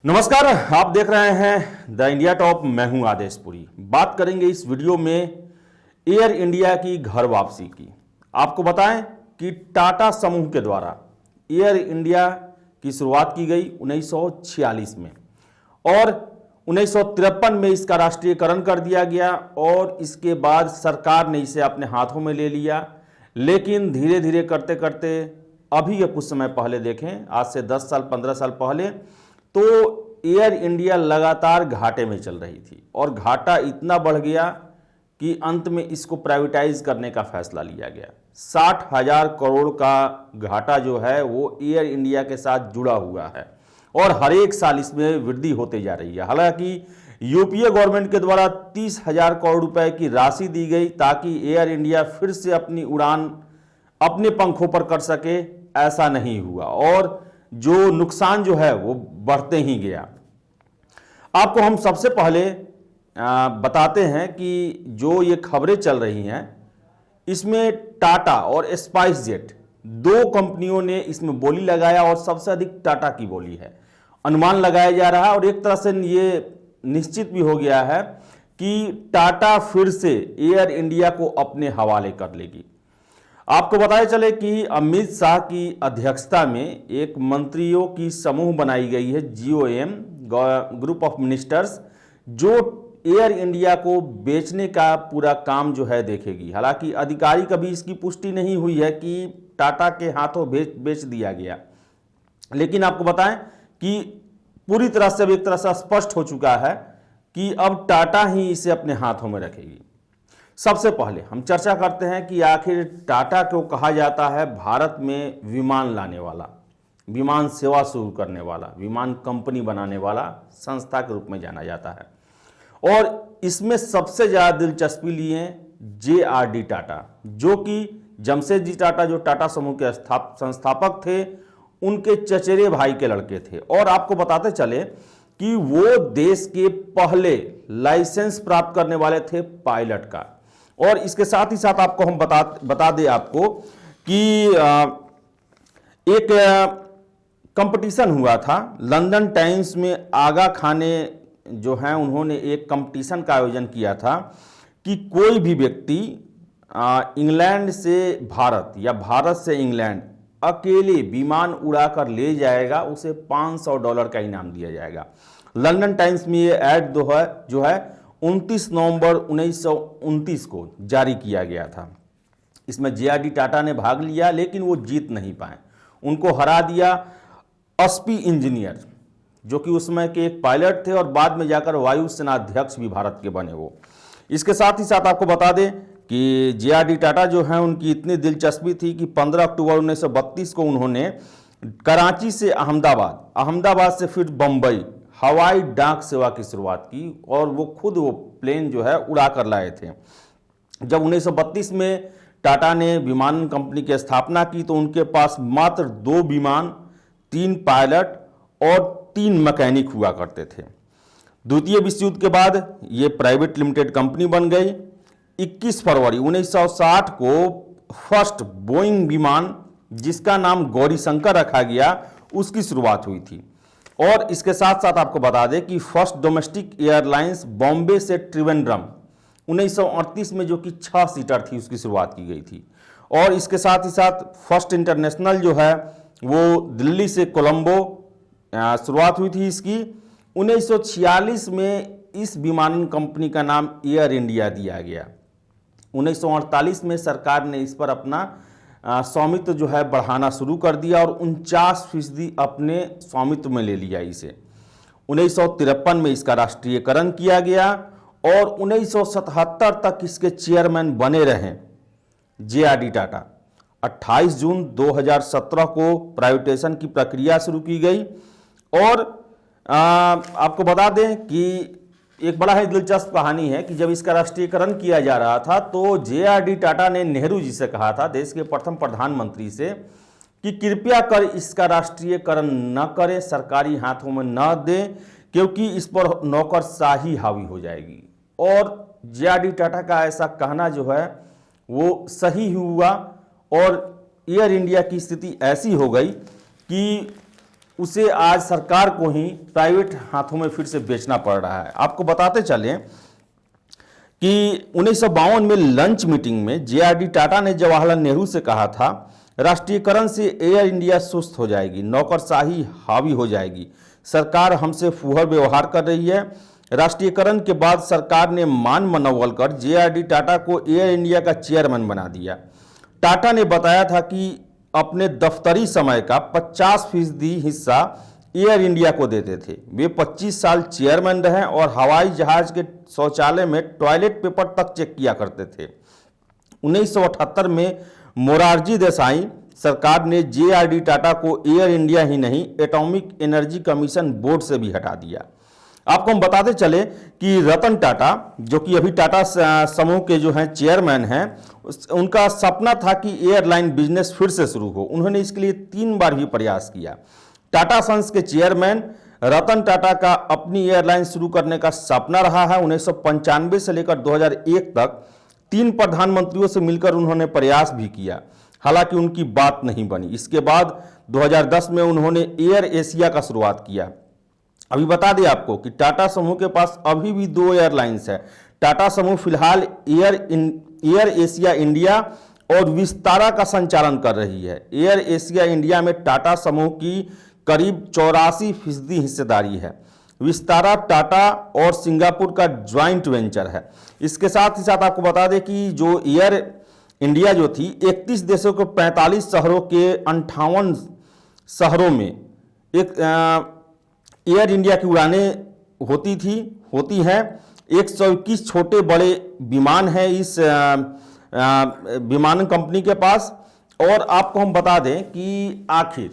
नमस्कार, आप देख रहे हैं द इंडिया टॉप। मैं हूं आदेशपुरी। बात करेंगे इस वीडियो में एयर इंडिया की घर वापसी की। आपको बताएं कि टाटा समूह के द्वारा एयर इंडिया की शुरुआत की गई 1946 में और 1953 में इसका राष्ट्रीयकरण कर दिया गया और इसके बाद सरकार ने इसे अपने हाथों में ले लिया। लेकिन धीरे धीरे करते करते अभी ये कुछ समय पहले देखें, आज से 10 साल 15 साल पहले तो एयर इंडिया लगातार घाटे में चल रही थी और घाटा इतना बढ़ गया कि अंत में इसको प्राइवेटाइज करने का फैसला लिया गया। 60,000 करोड़ का घाटा जो है वो एयर इंडिया के साथ जुड़ा हुआ है और हर एक साल इसमें वृद्धि होते जा रही है। हालांकि यूपीए गवर्नमेंट के द्वारा 30,000 करोड़ रुपए की राशि दी गई ताकि एयर इंडिया फिर से अपनी उड़ान अपने पंखों पर कर सके, ऐसा नहीं हुआ और जो नुकसान जो है वो बढ़ते ही गया। आपको हम सबसे पहले बताते हैं कि जो ये खबरें चल रही हैं इसमें टाटा और स्पाइस जेट दो कंपनियों ने इसमें बोली लगाया और सबसे अधिक टाटा की बोली है। अनुमान लगाया जा रहा है और एक तरह से ये निश्चित भी हो गया है कि टाटा फिर से एयर इंडिया को अपने हवाले कर लेगी। आपको बताया चले कि अमित शाह की अध्यक्षता में एक मंत्रियों की समूह बनाई गई है, GOM ग्रुप ऑफ मिनिस्टर्स, जो एयर इंडिया को बेचने का पूरा काम जो है देखेगी। हालांकि अधिकारी कभी इसकी पुष्टि नहीं हुई है कि टाटा के हाथों बेच दिया गया, लेकिन आपको बताएं कि पूरी तरह से अब एक तरह से स्पष्ट हो चुका है कि अब टाटा ही इसे अपने हाथों में रखेगी। सबसे पहले हम चर्चा करते हैं कि आखिर टाटा को कहा जाता है भारत में विमान लाने वाला, विमान सेवा शुरू करने वाला, विमान कंपनी बनाने वाला संस्था के रूप में जाना जाता है। और इसमें सबसे ज़्यादा दिलचस्पी लिए JRD टाटा, जो कि जमशेदजी टाटा जो टाटा समूह के संस्थापक थे, उनके चचेरे भाई के लड़के थे। और आपको बताते चले कि वो देश के पहले लाइसेंस प्राप्त करने वाले थे पायलट का। और इसके साथ ही साथ आपको हम बता दें आपको कि एक कंपटीशन हुआ था लंदन टाइम्स में। आगा खान ने जो है उन्होंने एक कंपटीशन का आयोजन किया था कि कोई भी व्यक्ति इंग्लैंड से भारत या भारत से इंग्लैंड अकेले विमान उड़ाकर ले जाएगा, उसे $500 का इनाम दिया जाएगा। लंदन टाइम्स में ये ऐड जो है 29 नवंबर 1929 को जारी किया गया था। इसमें JRD टाटा ने भाग लिया लेकिन वो जीत नहीं पाए। उनको हरा दिया एसपी इंजीनियर, जो कि उस समय के एक पायलट थे और बाद में जाकर वायुसेना अध्यक्ष भी भारत के बने वो। इसके साथ ही साथ आपको बता दें कि JRD टाटा जो है उनकी इतनी दिलचस्पी थी कि 15 अक्टूबर 1932 को उन्होंने कराची से अहमदाबाद से फिर बम्बई हवाई डाक सेवा की शुरुआत की और वो खुद वो प्लेन जो है उड़ा कर लाए थे। जब 1932 में टाटा ने विमान कंपनी की स्थापना की तो उनके पास मात्र 2 विमान, 3 पायलट और 3 मैकेनिक हुआ करते थे। द्वितीय विश्व युद्ध के बाद ये प्राइवेट लिमिटेड कंपनी बन गई। 21 फरवरी 1960 को फर्स्ट बोइंग विमान, जिसका नाम गौरीशंकर रखा गया, उसकी शुरुआत हुई थी। और इसके साथ साथ आपको बता दें कि फर्स्ट डोमेस्टिक एयरलाइंस बॉम्बे से त्रिवेंद्रम 1938 में, जो कि 6 सीटर थी, उसकी शुरुआत की गई थी। और इसके साथ ही साथ फर्स्ट इंटरनेशनल जो है वो दिल्ली से कोलंबो शुरुआत हुई थी इसकी। 1946 में इस विमानन कंपनी का नाम एयर इंडिया दिया गया। 1948 में सरकार ने इस पर अपना स्वामित्व जो है बढ़ाना शुरू कर दिया और 49% अपने स्वामित्व में ले लिया इसे। 1953 में इसका राष्ट्रीयकरण किया गया और 1977 तक इसके चेयरमैन बने रहे JRD टाटा। 28 जून 2017 को प्राइवेटाइजेशन की प्रक्रिया शुरू की गई। और आपको बता दें कि एक बड़ा ही दिलचस्प कहानी है कि जब इसका राष्ट्रीयकरण किया जा रहा था तो JRD टाटा ने नेहरू जी से कहा था, देश के प्रथम प्रधानमंत्री से, कि कृपया कर इसका राष्ट्रीयकरण न करें, सरकारी हाथों में न दें, क्योंकि इस पर नौकरशाही हावी हो जाएगी। और JRD टाटा का ऐसा कहना जो है वो सही हुआ और एयर इंडिया की स्थिति ऐसी हो गई कि उसे आज सरकार को ही प्राइवेट हाथों में फिर से बेचना पड़ रहा है। आपको बताते चलें कि 1952 में लंच मीटिंग में जे.आर.डी. टाटा ने जवाहरलाल नेहरू से कहा था, राष्ट्रीयकरण से एयर इंडिया सुस्त हो जाएगी, नौकरशाही हावी हो जाएगी, सरकार हमसे फूहड़ व्यवहार कर रही है। राष्ट्रीयकरण के बाद सरकार ने मान मनौवल कर जे.आर.डी. टाटा को एयर इंडिया का चेयरमैन बना दिया। टाटा ने बताया था कि अपने दफ्तरी समय का 50% हिस्सा एयर इंडिया को देते थे। वे 25 साल चेयरमैन रहे और हवाई जहाज के शौचालय में टॉयलेट पेपर तक चेक किया करते थे। 1978 में मोरारजी देसाई सरकार ने जे.आर.डी. टाटा को एयर इंडिया ही नहीं, एटॉमिक एनर्जी कमीशन बोर्ड से भी हटा दिया। आपको हम बताते चले कि रतन टाटा, जो कि अभी टाटा समूह के जो हैं चेयरमैन हैं, उनका सपना था कि एयरलाइन बिजनेस फिर से शुरू हो। उन्होंने इसके लिए 3 बार भी प्रयास किया। टाटा सन्स के चेयरमैन रतन टाटा का अपनी एयरलाइन शुरू करने का सपना रहा है। 1995 से लेकर 2001 तक 3 प्रधानमंत्रियों से मिलकर उन्होंने प्रयास भी किया, हालांकि उनकी बात नहीं बनी। इसके बाद 2010 में उन्होंने एयर एशिया का शुरुआत किया। अभी बता दें आपको कि टाटा समूह के पास अभी भी 2 एयरलाइंस है। टाटा समूह फिलहाल एयर एशिया इंडिया और विस्तारा का संचालन कर रही है। एयर एशिया इंडिया में टाटा समूह की करीब 84% हिस्सेदारी है। विस्तारा टाटा और सिंगापुर का ज्वाइंट वेंचर है। इसके साथ ही साथ आपको बता दें कि जो एयर इंडिया जो थी, 31 देशों के 45 शहरों के 58 शहरों में एक एयर इंडिया की उड़ानें होती हैं। 121 छोटे बड़े विमान हैं इस विमान कंपनी के पास। और आपको हम बता दें कि आखिर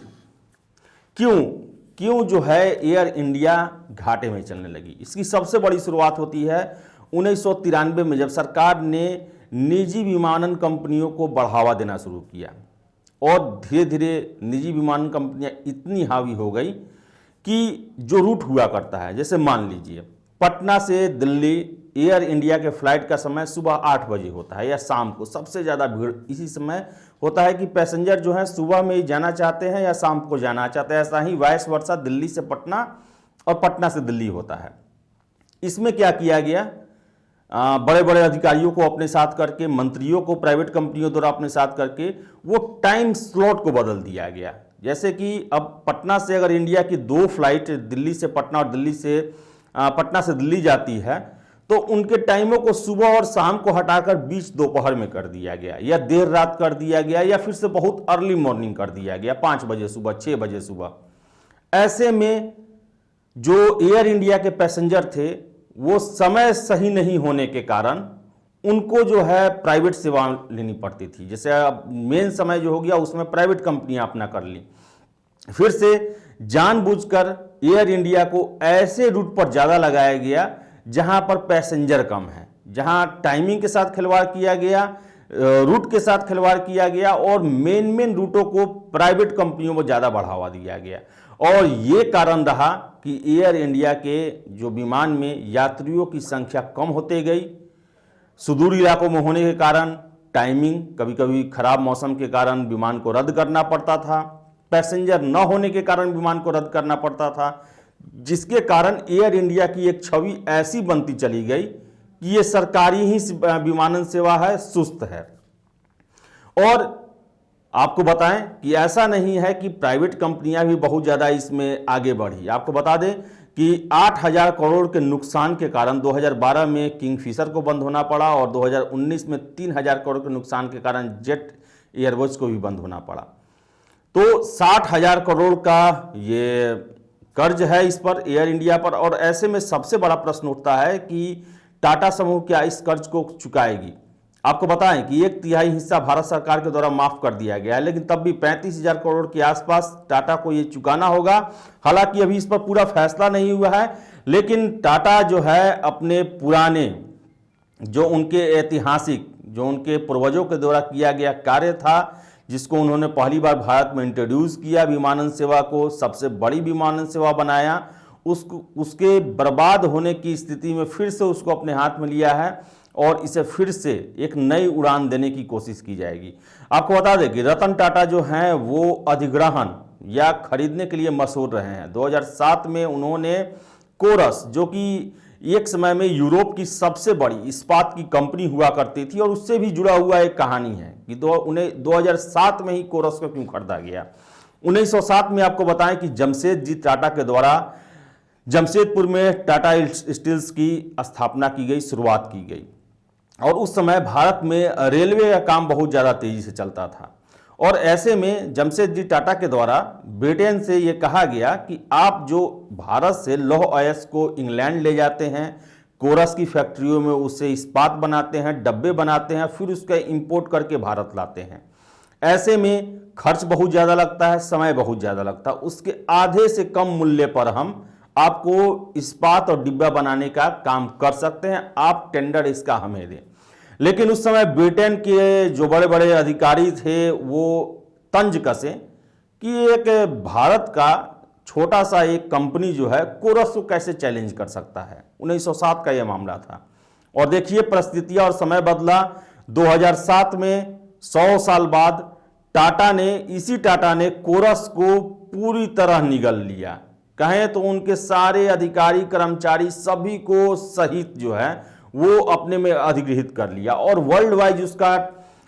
क्यों जो है एयर इंडिया घाटे में चलने लगी। इसकी सबसे बड़ी शुरुआत होती है 1993 में, जब सरकार ने निजी विमानन कंपनियों को बढ़ावा देना शुरू किया और धीरे धीरे निजी विमानन कंपनियां इतनी हावी हो गई कि जो रूट हुआ करता है, जैसे मान लीजिए पटना से दिल्ली, एयर इंडिया के फ्लाइट का समय सुबह 8 बजे होता है या शाम को। सबसे ज़्यादा भीड़ इसी समय होता है कि पैसेंजर जो है सुबह में ही जाना चाहते हैं या शाम को जाना चाहते हैं। ऐसा ही वाइस वर्सा दिल्ली से पटना और पटना से दिल्ली होता है। इसमें क्या किया गया, बड़े बड़े अधिकारियों को अपने साथ करके, मंत्रियों को प्राइवेट कंपनियों द्वारा अपने साथ करके वो टाइम स्लॉट को बदल दिया गया। जैसे कि अब पटना से अगर इंडिया की 2 फ्लाइट दिल्ली से पटना और पटना से दिल्ली जाती है, तो उनके टाइमों को सुबह और शाम को हटाकर बीच दोपहर में कर दिया गया, या देर रात कर दिया गया, या फिर से बहुत अर्ली मॉर्निंग कर दिया गया, 5 बजे सुबह, 6 बजे सुबह। ऐसे में जो एयर इंडिया के पैसेंजर थे वो समय सही नहीं होने के कारण उनको जो है प्राइवेट सेवा लेनी पड़ती थी। जैसे अब मेन समय जो हो गया उसमें प्राइवेट कंपनियां अपना कर ली। फिर से जानबूझकर एयर इंडिया को ऐसे रूट पर ज़्यादा लगाया गया जहां पर पैसेंजर कम है, जहां टाइमिंग के साथ खिलवाड़ किया गया, रूट के साथ खिलवाड़ किया गया और मेन रूटों को प्राइवेट कंपनियों को ज़्यादा बढ़ावा दिया गया। और ये कारण रहा कि एयर इंडिया के जो विमान में यात्रियों की संख्या कम होते गई। सुदूर इलाकों में होने के कारण टाइमिंग, कभी कभी खराब मौसम के कारण विमान को रद्द करना पड़ता था, पैसेंजर न होने के कारण विमान को रद्द करना पड़ता था, जिसके कारण एयर इंडिया की एक छवि ऐसी बनती चली गई कि ये सरकारी ही विमानन सेवा है, सुस्त है। और आपको बताएं कि ऐसा नहीं है कि प्राइवेट कंपनियां भी बहुत ज़्यादा इसमें आगे बढ़ी। आपको बता दें कि 8,000 करोड़ के नुकसान के कारण 2012 में किंगफिशर को बंद होना पड़ा और 2019 में 3,000 करोड़ के नुकसान के कारण जेट एयरवेज को भी बंद होना पड़ा। तो 60,000 करोड़ का ये कर्ज है इस पर, एयर इंडिया पर। और ऐसे में सबसे बड़ा प्रश्न उठता है कि टाटा समूह क्या इस कर्ज को चुकाएगी। आपको बताएं कि 1/3 हिस्सा भारत सरकार के द्वारा माफ कर दिया गया है, लेकिन तब भी 35,000 करोड़ के आसपास टाटा को ये चुकाना होगा। हालांकि अभी इस पर पूरा फैसला नहीं हुआ है, लेकिन टाटा जो है अपने पुराने, जो उनके ऐतिहासिक, जो उनके पूर्वजों के द्वारा किया गया कार्य था, जिसको उन्होंने पहली बार भारत में इंट्रोड्यूस किया, विमानन सेवा को सबसे बड़ी विमानन सेवा बनाया, उसके बर्बाद होने की स्थिति में फिर से उसको अपने हाथ में लिया है और इसे फिर से एक नई उड़ान देने की कोशिश की जाएगी। आपको बता दें कि रतन टाटा जो हैं वो अधिग्रहण, या खरीदने के लिए मशहूर रहे हैं। 2007 में उन्होंने कोरस, जो कि एक समय में यूरोप की सबसे बड़ी इस्पात की कंपनी हुआ करती थी और उससे भी जुड़ा हुआ एक कहानी है कि उन्हें 2007 में ही कोरस को क्यों खरीदा गया। 1907 में आपको बताएं कि जमशेदजी टाटा के द्वारा जमशेदपुर में टाटा स्टील्स की स्थापना की गई, शुरुआत की गई। और उस समय भारत में रेलवे का काम बहुत ज़्यादा तेज़ी से चलता था और ऐसे में जमशेदजी टाटा के द्वारा ब्रिटेन से ये कहा गया कि आप जो भारत से लौह अयस्क को इंग्लैंड ले जाते हैं, कोरस की फैक्ट्रियों में उससे इस्पात बनाते हैं, डब्बे बनाते हैं, फिर उसका इंपोर्ट करके भारत लाते हैं। ऐसे में खर्च बहुत ज़्यादा लगता है, समय बहुत ज़्यादा लगता है। उसके आधे से कम मूल्य पर हम आपको इस्पात और डिब्बा बनाने का काम कर सकते हैं, आप टेंडर इसका हमें दें। लेकिन उस समय ब्रिटेन के जो बड़े बड़े अधिकारी थे वो तंज कसे कि एक भारत का छोटा सा एक कंपनी जो है कोरस को कैसे चैलेंज कर सकता है। 1907 का यह मामला था और देखिए परिस्थितियां और समय बदला। 2007 में 100 साल बाद इसी टाटा ने कोरस को पूरी तरह निगल लिया। कहें तो उनके सारे अधिकारी कर्मचारी सभी को सहित जो है वो अपने में अधिग्रहित कर लिया और वर्ल्ड वाइड उसका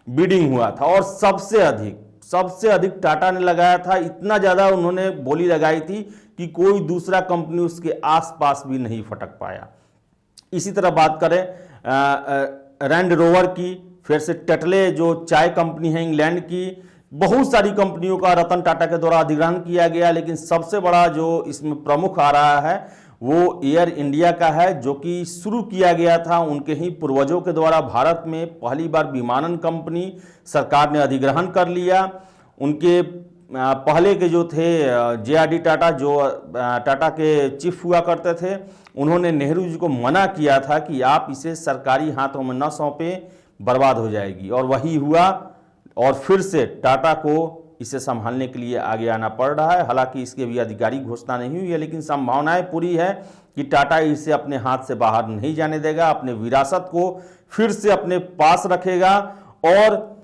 बिडिंग हुआ था और सबसे अधिक टाटा ने लगाया था। इतना ज़्यादा उन्होंने बोली लगाई थी कि कोई दूसरा कंपनी उसके आसपास भी नहीं फटक पाया। इसी तरह बात करें लैंड रोवर की, फिर से टेटले जो चाय कंपनी है इंग्लैंड की, बहुत सारी कंपनियों का रतन टाटा के द्वारा अधिग्रहण किया गया। लेकिन सबसे बड़ा जो इसमें प्रमुख आ रहा है वो एयर इंडिया का है, जो कि शुरू किया गया था उनके ही पूर्वजों के द्वारा। भारत में पहली बार विमानन कंपनी सरकार ने अधिग्रहण कर लिया। उनके पहले के जो थे JRD टाटा, जो टाटा के चीफ हुआ करते थे, उन्होंने नेहरू जी को मना किया था कि आप इसे सरकारी हाथों में न सौंपें, बर्बाद हो जाएगी। और वही हुआ और फिर से टाटा को इसे संभालने के लिए आगे आना पड़ रहा है। हालांकि इसके भी आधिकारिक घोषणा नहीं हुई है, लेकिन संभावनाएं पूरी है कि टाटा इसे अपने हाथ से बाहर नहीं जाने देगा, अपने विरासत को फिर से अपने पास रखेगा। और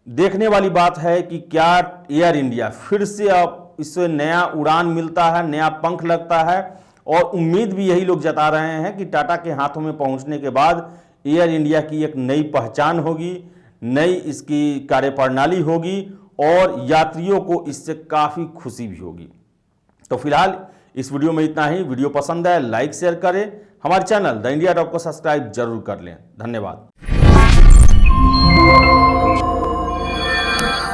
देखने वाली बात है कि क्या एयर इंडिया फिर से अब इससे नया उड़ान मिलता है, नया पंख लगता है। और उम्मीद भी यही लोग जता रहे हैं कि टाटा के हाथों में पहुंचने के बाद एयर इंडिया की एक नई पहचान होगी, नई इसकी कार्यप्रणाली होगी और यात्रियों को इससे काफ़ी खुशी भी होगी। तो फिलहाल इस वीडियो में इतना ही। वीडियो पसंद है लाइक शेयर करें, हमारे चैनल द इंडिया टॉप को सब्सक्राइब जरूर कर लें। धन्यवाद।